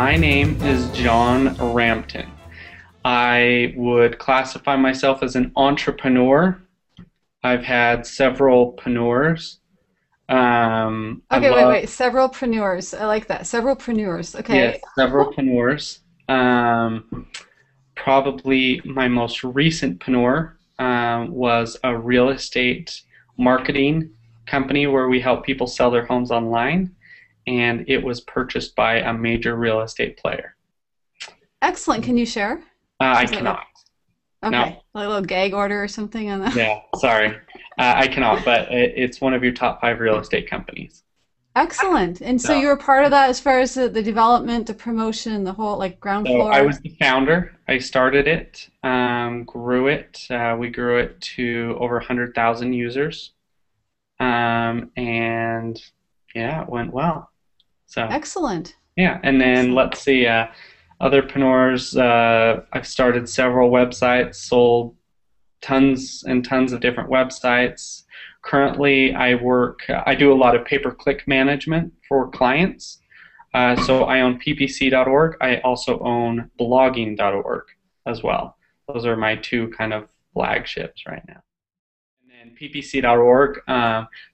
My name is John Rampton. I would classify myself as an entrepreneur. I've had several preneurs. Okay, wait. Severalpreneurs. I like that. Severalpreneurs. Yes, Okay. several preneurs. Probably my most recent preneur was a real estate marketing company where we help people sell their homes online, and it was purchased by a major real estate player. Excellent. Can you share? I Is it like cannot. No. okay, like a little gag order or something on that? Yeah, sorry. I cannot, but it's one of your top five real estate companies. Excellent. And so So, you were part of that as far as the development, the promotion, the whole like ground so I was floor. the founder. I started it, grew it. We grew it to over 100,000 users. And yeah, it went well. So Excellent. yeah, and then Excellent. let's see, otherpreneurs. I've started several websites, sold tons and tons of different websites. Currently, I do a lot of pay-per-click management for clients. So I own ppc.org. I also own blogging.org as well. Those are my two kind of flagships right now. And then ppc.org,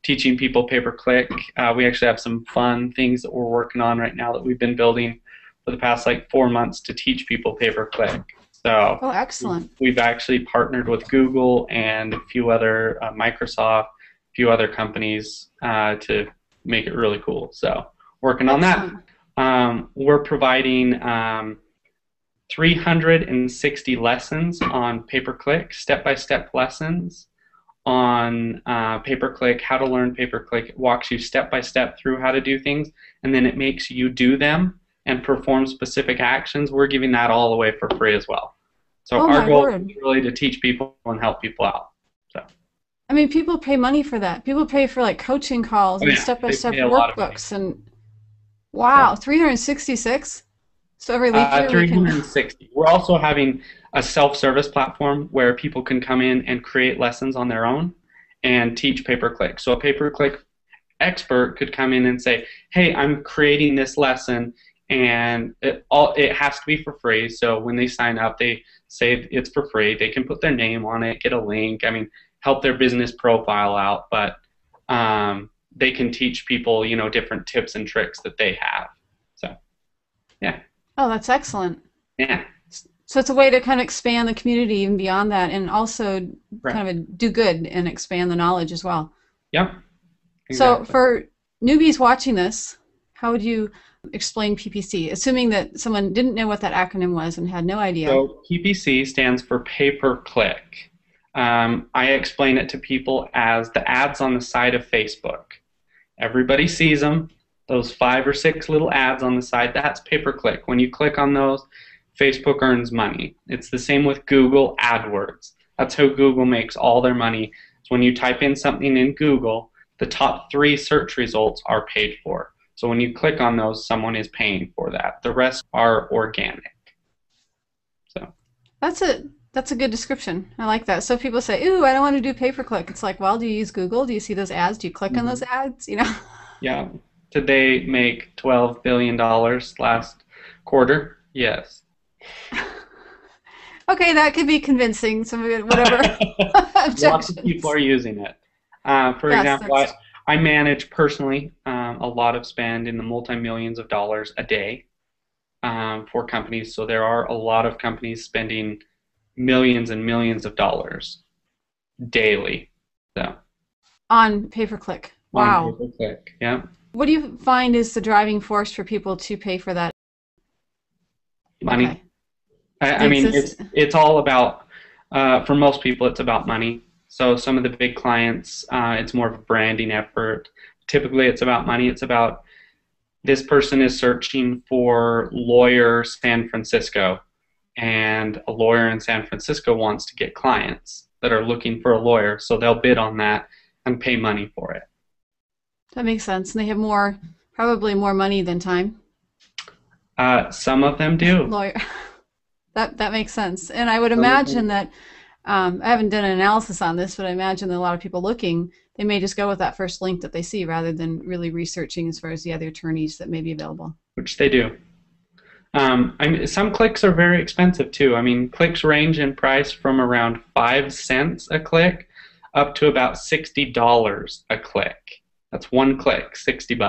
teaching people pay-per-click. We actually have some fun things that we're working on right now that we've been building for the past like 4 months to teach people pay-per-click. So Oh, excellent. we've actually partnered with Google and a few other Microsoft, a few other companies to make it really cool. So working on that. Excellent. We're providing 360 lessons on pay-per-click, step-by-step lessons on pay-per-click, how to learn pay-per-click. It walks you step-by-step through how to do things, and then it makes you do them and perform specific actions. We're giving that all away for free as well. So Oh our my goal word. is really to teach people and help people out. So, I mean, people pay money for that. People pay for like coaching calls oh and yeah, they step-by-step pay a lot of money. workbooks and So wow, 366. So every leap year we can 360. We're also having a self-service platform where people can come in and create lessons on their own and teach pay-per-click. So a pay-per-click expert could come in and say, "Hey, I'm creating this lesson, and it has to be for free." So when they sign up, they say it's for free. They can put their name on it, get a link. I mean, help their business profile out, but they can teach people, different tips and tricks that they have. So yeah, Oh, that's excellent. yeah, So it's a way to kind of expand the community even beyond that and also right, kind of do good and expand the knowledge as well. yep, So exactly. for newbies watching this, how would you explain PPC, assuming that someone didn't know what that acronym was and had no idea? So PPC stands for pay-per-click. I explain it to people as the ads on the side of Facebook. Everybody sees them, those 5 or 6 little ads on the side, that's pay-per-click. When you click on those, Facebook earns money. It's the same with Google AdWords. That's how Google makes all their money. So when you type in something in Google, the top 3 search results are paid for. So when you click on those, someone is paying for that. The rest are organic. So That's a good description. I like that. So people say, "Ooh, I don't want to do pay-per-click." It's like, well, do you use Google? Do you see those ads? Do you click on those mhm. ads? Yeah. Did they make $12 billion last quarter? Yes. Okay, that could be convincing. Some of it, whatever Lots of people objections. are using it. For Yes, example, that's I manage personally a lot of spend in the multi-millions of dollars a day for companies. So there are a lot of companies spending millions and millions of dollars daily. So on pay-per-click. on Wow. pay-per-click. Yeah. What do you find is the driving force for people to pay for that? Money. Okay. I The mean, exist. it's all about for most people, it's about money. So some of the big clients, it's more of a branding effort. Typically, it's about money. It's about this person is searching for lawyer San Francisco, and a lawyer in San Francisco wants to get clients that are looking for a lawyer, so they'll bid on that and pay money for it. That makes sense. And they have probably more money than time. Some of them do. Lawyer. That makes sense. And I would Some of them, imagine that I haven't done an analysis on this, but I imagine that a lot of people looking, they may just go with that first link that they see rather than really researching as far as the other attorneys that may be available. which they do. I mean, some clicks are very expensive too. I mean, clicks range in price from around 5 cents a click up to about $60 a click. That's one click, $60.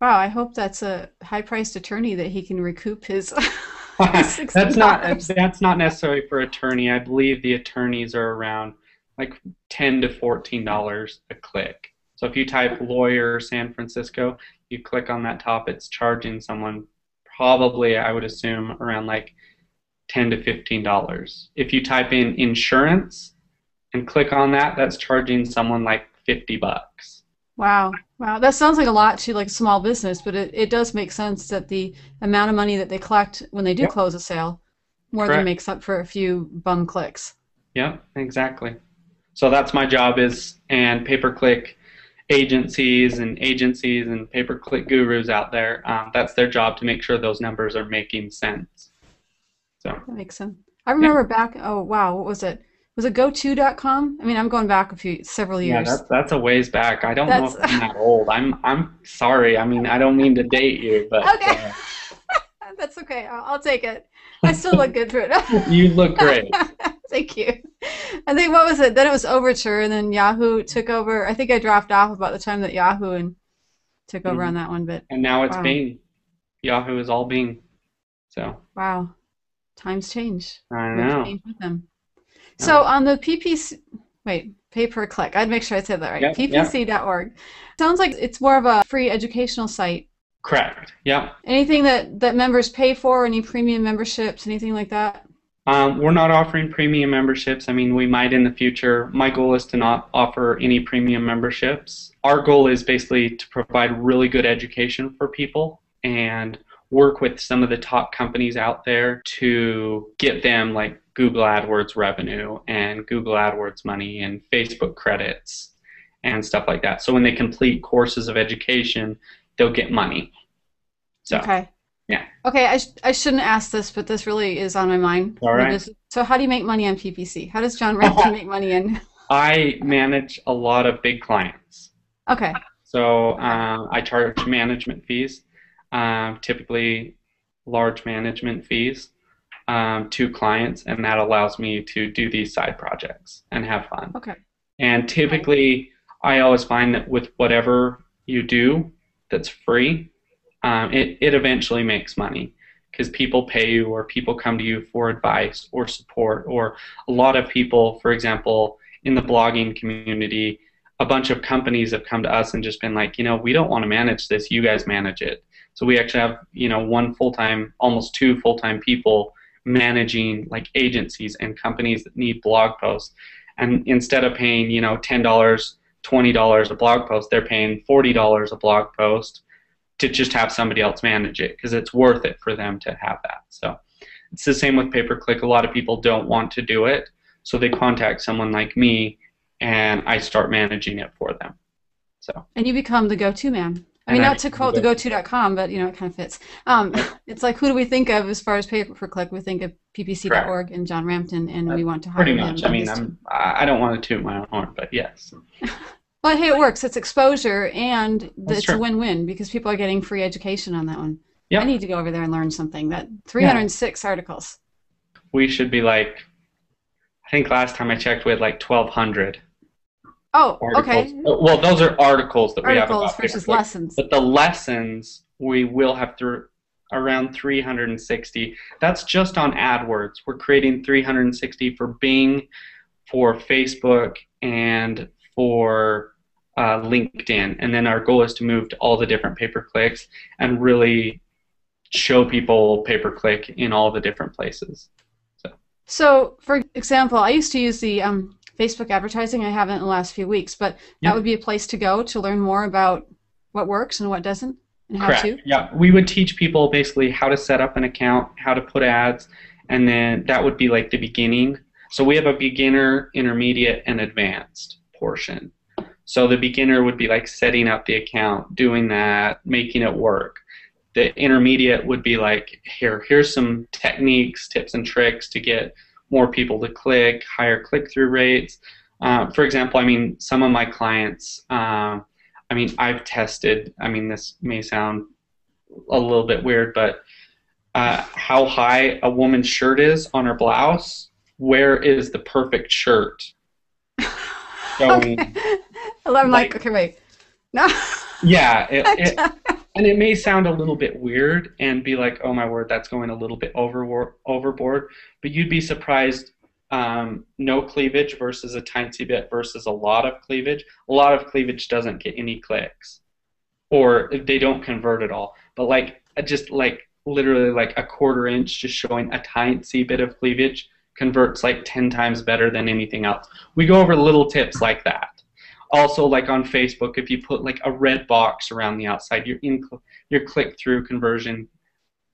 Wow, I hope that's a high-priced attorney that he can recoup his his That's not $60. that's not necessarily for attorney. I believe the attorneys are around like $10 to $14 a click. So if you type lawyer San Francisco, you click on that top, it's charging someone probably, I would assume, around like $10 to $15. If you type in insurance and click on that, that's charging someone like $50. Wow. Wow. That sounds like a lot to like small business, but it does make sense that the amount of money that they collect when they do Yep, close a sale more than correct. makes up for a few bum clicks. Yep, exactly. So that's my job is, and pay-per-click agencies and pay-per-click gurus out there, that's their job to make sure those numbers are making sense. So, That makes sense. I yeah, remember back, oh wow, what was it? Was it go2.com? I mean, I'm going back several yeah, years. that's a ways back. I don't know That's if I'm that old. I'm sorry. I mean, I don't mean to date you, but okay. That's okay. I'll take it. I still look good for it. you look great. Thank you. I think what was it? Then it was Overture, and then Yahoo took over. I think I dropped off about the time that Yahoo and took over on Mhm. that one. But And now it's wow, Bing. Yahoo is all Bing. So wow, times change. I We have know. changed with them. Yeah. So on the PPC, wait, pay per click. I'd make sure I said that right. Yep. Yep. PPC.org. Sounds like it's more of a free educational site. Correct. Yep. Anything that members pay for, any premium memberships, anything like that? We're not offering premium memberships. I mean, we might in the future. My goal is to not offer any premium memberships. Our goal is basically to provide really good education for people and work with some of the top companies out there to get them like Google AdWords revenue and Google AdWords money and Facebook credits and stuff like that. So when they complete courses of education, they'll get money. So, Okay. yeah. Okay, I shouldn't ask this, but this really is on my mind. All right. So how do you make money on PPC? How does John Rampton make money in? I manage a lot of big clients. Okay, So I charge management fees, typically large management fees to clients, and that allows me to do these side projects and have fun. okay, And okay, typically, I always find that with whatever you do that's free, it eventually makes money because people pay you or people come to you for advice or support. Or a lot of people, for example, in the blogging community, a bunch of companies have come to us and just been like, we don't want to manage this. You guys manage it. So we actually have, one full-time, almost two full-time people managing like agencies and companies that need blog posts. And instead of paying, $10, $20 a blog post, they're paying $40 a blog post to just have somebody else manage it because it's worth it for them to have that. So it's the same with pay-per-click. A lot of people don't want to do it, so they contact someone like me, and I start managing it for them. So, and you become the go-to man. I and mean, I not to quote the go2.com, but it kind of fits. It's like, who do we think of as far as pay per click? We think of correct. ppc.org and John Rampton, and we want to Pretty hire him much. I and mean, his team. I don't want to toot my own horn, but yes, Well, hey, it works. It's exposure, and that's it's a true. win-win because people are getting free education on that one. I Yep. need to go over there and learn something. That Yeah. 306 articles. We should be like, I think last time I checked, we had like 1,200 Oh, articles. okay. Well, those are articles that we have Articles about versus pay-per-click. lessons. But the lessons, we will have around 360. That's just on AdWords. We're creating 360 for Bing, for Facebook, and for LinkedIn. And then our goal is to move to all the different pay-per-clicks and really show people pay-per-click in all the different places. So, So, for example, I used to use the Facebook advertising. I haven't in the last few weeks, but that yeah. would be a place to go to learn more about what works and what doesn't, and how Correct. to. Yeah, we would teach people basically how to set up an account, how to put ads, and then that would be like the beginning. So we have a beginner, intermediate, and advanced portion. So the beginner would be like setting up the account, doing that, making it work. The intermediate would be like, here's some techniques, tips, and tricks to get more people to click, higher click-through rates. For example, I mean, some of my clients, I mean, I've tested, I mean, this may sound a little bit weird, but how high a woman's shirt is on her blouse. Where is the perfect shirt? Okay. Showing I'm like, like okay, wait. No. yeah, and it may sound a little bit weird and be like, oh my word, that's going a little bit overboard. But you'd be surprised. No cleavage versus a tiny bit versus a lot of cleavage. A lot of cleavage doesn't get any clicks, or they don't convert at all. But like just like literally like a quarter inch just showing a tiny bit of cleavage converts like 10 times better than anything else. We go over little tips like that. Also, like on Facebook, if you put like a red box around the outside, your click-through conversion,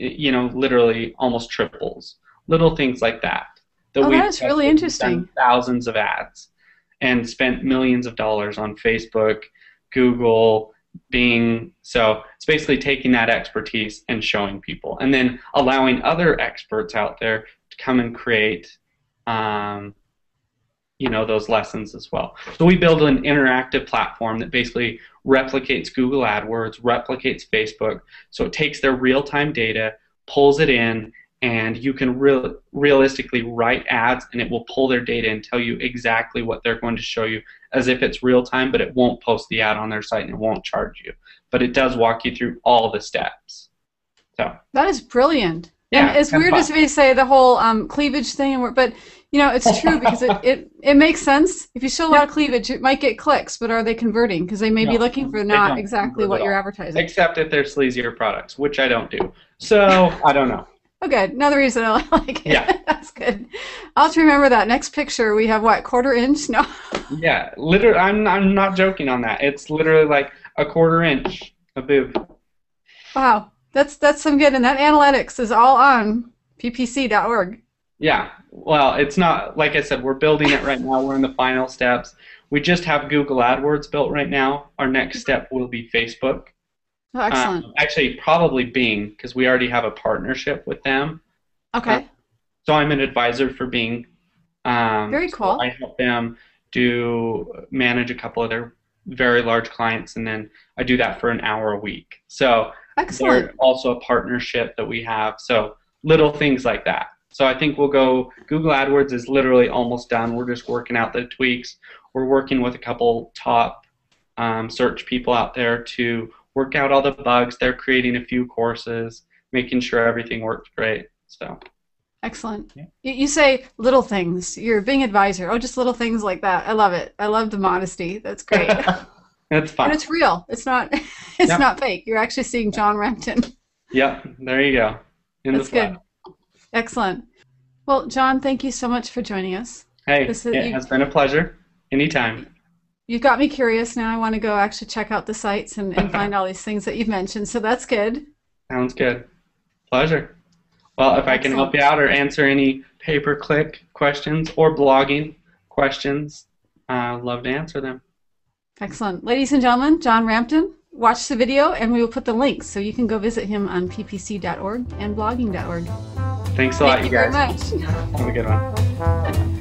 literally almost triples. Little things like that Oh, that we've is really tested. We've done interesting. thousands of ads and spent millions of dollars on Facebook, Google, Bing. So it's basically taking that expertise and showing people, and then allowing other experts out there to come and create those lessons as well. So we build an interactive platform that basically replicates Google AdWords, replicates Facebook. So it takes their real-time data, pulls it in, and you can realistically write ads, and it will pull their data and tell you exactly what they're going to show you as if it's real-time, but it won't post the ad on their site and it won't charge you. But it does walk you through all the steps. So That is brilliant. And yeah, as kind of weird fun. as we say the whole cleavage thing, but it's true because it makes sense. If you show a lot Yeah. of cleavage, it might get clicks, but are they converting? Because they may be No, looking for they not don't exactly convert what at you're all, advertising. except if they're sleazier products, which I don't do. So I don't know. Okay, another reason I like it. Yeah, That's good. I'll have to remember that. Next picture, we have what, quarter inch? No. yeah. Literally, I'm not joking on that. It's literally like a quarter inch, a boob. Wow, that's some good. And that analytics is all on ppc.org. Yeah. Well, it's not like I said. We're building it right now. We're in the final steps. We just have Google AdWords built right now. Our next step will be Facebook. Oh, excellent. Actually, probably Bing, because we already have a partnership with them. Uh, Okay, so I'm an advisor for Bing. very So cool. I help them manage a couple of their very large clients, and then I do that for an hour a week. So Excellent. they're also a partnership that we have. So little things like that. So I think we'll go. Google AdWords is literally almost done. We're just working out the tweaks. We're working with a couple top search people out there to work out all the bugs. They're creating a few courses, making sure everything works great. So Excellent. yeah. You say little things. You're being advisor. Oh, just little things like that. I love it. I love the modesty. That's great. That's And fun. it's real. It's not it's Yep. not fake. You're actually seeing John Rampton. Yep. There you go. In the That's flesh. good. Excellent. Well, John, thank you so much for joining us. Hey, This is, it has been a pleasure. Anytime. you've got me curious. Now I want to go actually check out the sites and find all these things that you've mentioned. So that's good. Sounds good. Pleasure. Well, if I can help Excellent. you out or answer any pay-per-click questions or blogging questions, I'd love to answer them. Excellent. Ladies and gentlemen, John Rampton, watch the video and we will put the links so you can go visit him on ppc.org and blogging.org. Thanks a lot, Thank you you very guys. much. Have a good one.